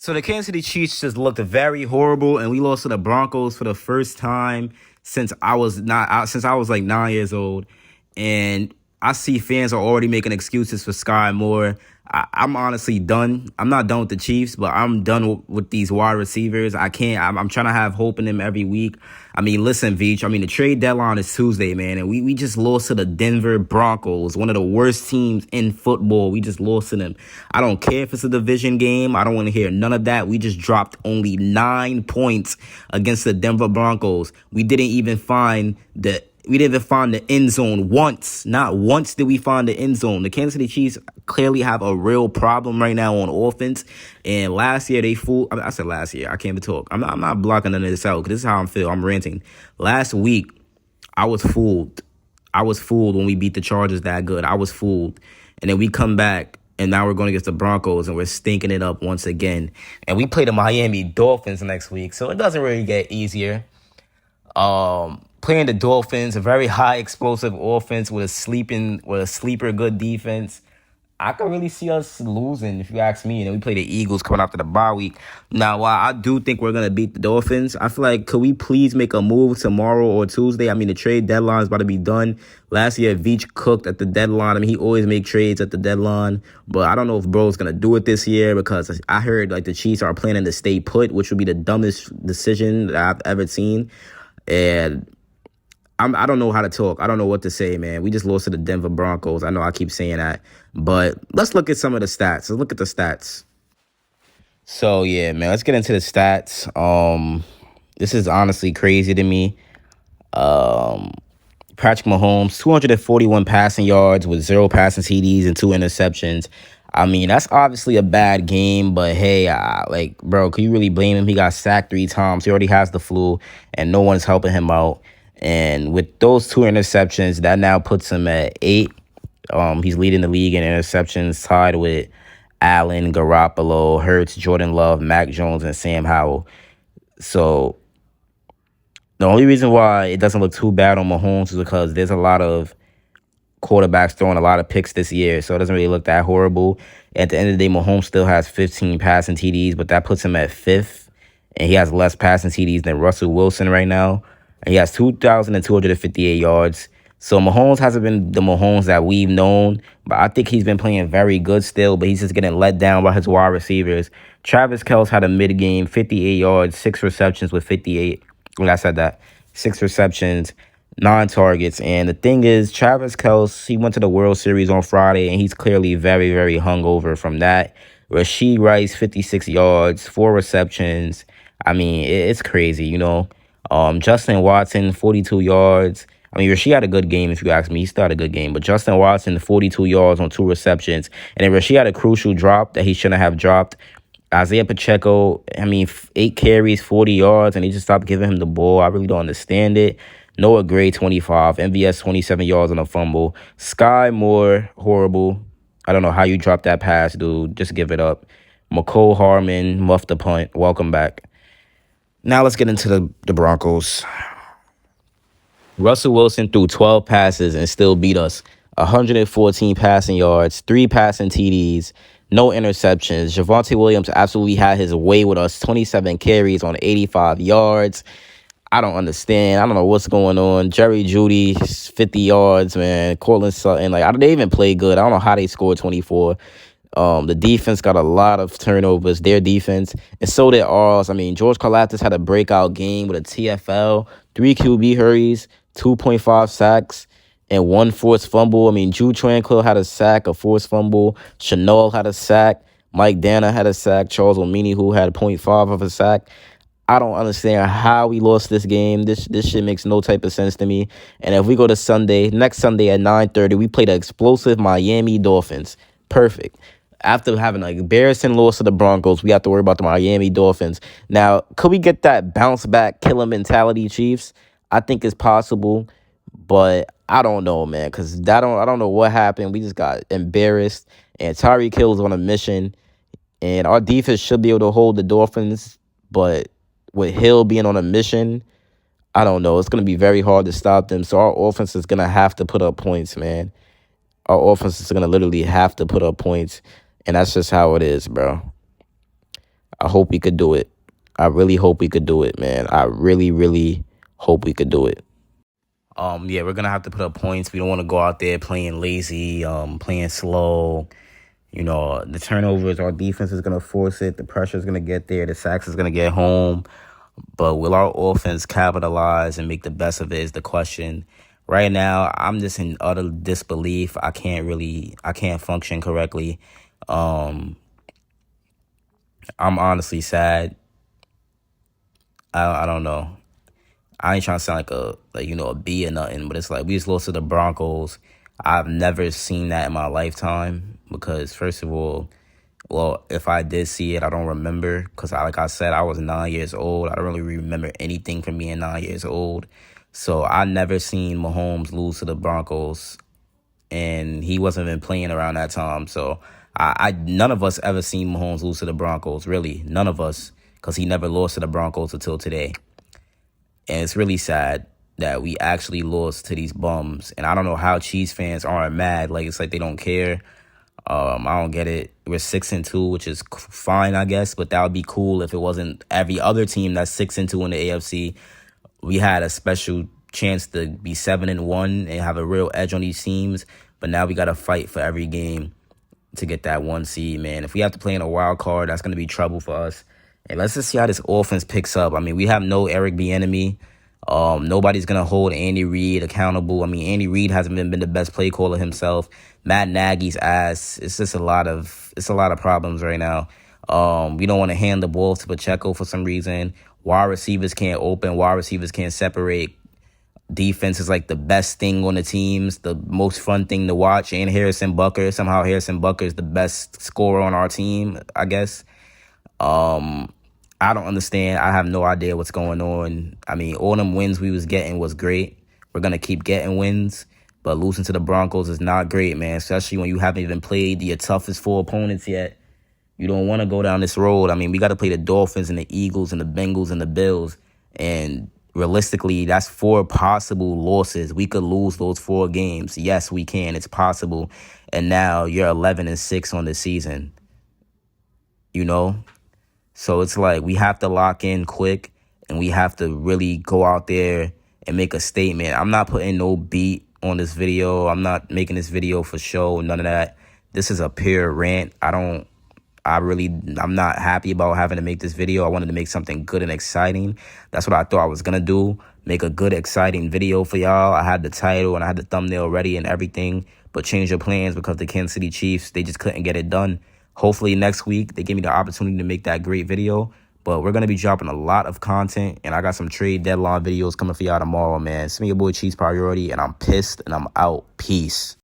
So the Kansas City Chiefs just looked very horrible, and we lost to the Broncos for the first time since I was like 9 years old. And I see fans are already making excuses for Sky Moore. I'm honestly done. I'm not done with the Chiefs, but I'm done with these wide receivers. I can't. I'm trying to have hope in them every week. I mean, listen, Veach. I mean, the trade deadline is Tuesday, man, and we just lost to the Denver Broncos, one of the worst teams in football. We just lost to them. I don't care if it's a division game. I don't want to hear none of that. We just dropped only 9 points against the Denver Broncos. We didn't even find the end zone once. Not once did we find the end zone. The Kansas City Chiefs clearly have a real problem right now on offense. And last year they fooled. I said last year. I can't even talk. I'm not blocking none of this out because this is how I feel. I'm ranting. Last week I was fooled. I was fooled when we beat the Chargers that good. I was fooled. And then we come back. And now we're going against the Broncos, and we're stinking it up once again. And we play the Miami Dolphins next week, so it doesn't really get easier. Playing the Dolphins, a very high explosive offense with a sleeper good defense. I could really see us losing if you ask me. And then we play the Eagles coming after the bye week. Now, while I do think we're gonna beat the Dolphins, I feel like could we please make a move tomorrow or Tuesday? I mean, the trade deadline is about to be done. Last year, Veach cooked at the deadline. I mean, he always make trades at the deadline, but I don't know if bro's gonna do it this year because I heard like the Chiefs are planning to stay put, which would be the dumbest decision that I've ever seen. And I don't know how to talk. I don't know what to say, man. We just lost to the Denver Broncos. I know I keep saying that. But let's look at some of the stats. Let's look at the stats. So, yeah, man, let's get into the stats. This is honestly crazy to me. Patrick Mahomes, 241 passing yards with 0 passing TDs and 2 interceptions. I mean, that's obviously a bad game, but hey, bro, can you really blame him? He got sacked 3 times. He already has the flu, and no one's helping him out. And with those 2 interceptions, that now puts him at 8. He's leading the league in interceptions, tied with Allen, Garoppolo, Hurts, Jordan Love, Mac Jones, and Sam Howell. So the only reason why it doesn't look too bad on Mahomes is because there's a lot of quarterbacks throwing a lot of picks this year, so it doesn't really look that horrible. At the end of the day, Mahomes still has 15 passing TDs, but that puts him at 5th, and he has less passing TDs than Russell Wilson right now. And he has 2,258 yards. So Mahomes hasn't been the Mahomes that we've known, but I think he's been playing very good still, but he's just getting let down by his wide receivers. Travis Kelce had a mid-game, 58 yards, 6 receptions with 58. When I said that, 6 receptions, 9 targets. And the thing is, Travis Kelce, he went to the World Series on Friday, and he's clearly very, very hungover from that. Rashee Rice, 56 yards, 4 receptions. I mean, it's crazy, you know. Justin Watson, 42 yards. I mean, Rashee had a good game, if you ask me. He still had a good game. But Justin Watson, 42 yards on 2 receptions. And then Rashee had a crucial drop that he shouldn't have dropped. Isaiah Pacheco, I mean, 8 carries, 40 yards, and he just stopped giving him the ball. I really don't understand it. Noah Gray, 25. MVS, 27 yards on a fumble. Sky Moore, horrible. I don't know how you dropped that pass, dude. Just give it up. McCole Harmon, muffed the punt. Welcome back. Now let's get into the Broncos. Russell Wilson threw 12 passes and still beat us. 114 passing yards, 3 passing TDs, no interceptions. Javonte Williams absolutely had his way with us. 27 carries on 85 yards. I don't understand. I don't know what's going on. Jerry Jeudy, 50 yards, man. Cortland Sutton, they even played good. I don't know how they scored 24. The defense got a lot of turnovers, their defense, and so did ours. I mean, George Karlaftis had a breakout game with a TFL, 3 QB hurries, 2.5 sacks, and 1 forced fumble. I mean, Drew Tranquil had a sack, a forced fumble. Chanel had a sack. Mike Dana had a sack. Charles Omeni, who had 0.5 of a sack. I don't understand how we lost this game. This shit makes no type of sense to me. And if we go to next Sunday at 9:30, we play the explosive Miami Dolphins. Perfect. After having an embarrassing loss to the Broncos, we have to worry about the Miami Dolphins. Now, could we get that bounce back, killer mentality, Chiefs? I think it's possible, but I don't know, man, because I don't know what happened. We just got embarrassed, and Tyreek Hill's on a mission, and our defense should be able to hold the Dolphins, but with Hill being on a mission, I don't know. It's going to be very hard to stop them, so our offense is going to have to put up points, man. Our offense is going to literally have to put up points. And that's just how it is, bro. I hope we could do it. I really hope we could do it, man. I really, really hope we could do it. Yeah, we're gonna have to put up points. We don't want to go out there playing lazy, playing slow. You know, the turnovers, our defense is gonna force it. The pressure is gonna get there. The sacks is gonna get home. But will our offense capitalize and make the best of it is the question. Right now, I'm just in utter disbelief. I can't function correctly. I'm honestly sad. I don't know. I ain't trying to sound like a B or nothing, but it's like we just lost to the Broncos. I've never seen that in my lifetime because first of all, well, if I did see it, I don't remember because like I said, I was 9 years old. I don't really remember anything from being 9 years old. So I never seen Mahomes lose to the Broncos, and he wasn't even playing around that time. So I none of us ever seen Mahomes lose to the Broncos. Really, none of us, because he never lost to the Broncos until today. And it's really sad that we actually lost to these bums. And I don't know how Chiefs fans aren't mad. Like, it's like they don't care. I don't get it. We're 6-2, which is fine, I guess. But that would be cool if it wasn't every other team that's 6-2 in the AFC. We had a special chance to be 7-1 and have a real edge on these teams. But now we got to fight for every game to get that 1 seed, man. If we have to play in a wild card, that's going to be trouble for us. And let's just see how this offense picks up. I mean, we have no Eric Bieniemy. Nobody's going to hold Andy Reid accountable. I mean, Andy Reid hasn't been the best play caller himself. Matt Nagy's ass. It's just a lot of problems right now. We don't want to hand the ball to Pacheco for some reason. Wide receivers can't open. Wide receivers can't separate. Defense is like the best thing on the teams, the most fun thing to watch. And Harrison Butker. Somehow Harrison Butker is the best scorer on our team, I guess. I don't understand. I have no idea what's going on. I mean, all them wins we was getting was great. We're going to keep getting wins. But losing to the Broncos is not great, man, especially when you haven't even played your toughest 4 opponents yet. You don't want to go down this road. I mean, we got to play the Dolphins and the Eagles and the Bengals and the Bills. And realistically, that's 4 possible losses. We could lose those 4 games. Yes, we can. It's possible. And now you're 11-6 on the season. You know? So it's like we have to lock in quick and we have to really go out there and make a statement. I'm not putting no beat on this video. I'm not making this video for show, none of that. This is a pure rant. I'm not happy about having to make this video. I wanted to make something good and exciting. That's what I thought I was going to do. Make a good, exciting video for y'all. I had the title and I had the thumbnail ready and everything, but change your plans because the Kansas City Chiefs, they just couldn't get it done. Hopefully next week they give me the opportunity to make that great video. But we're going to be dropping a lot of content, and I got some trade deadline videos coming for y'all tomorrow, man. Send me your boy Chiefs Priority, and I'm pissed, and I'm out. Peace.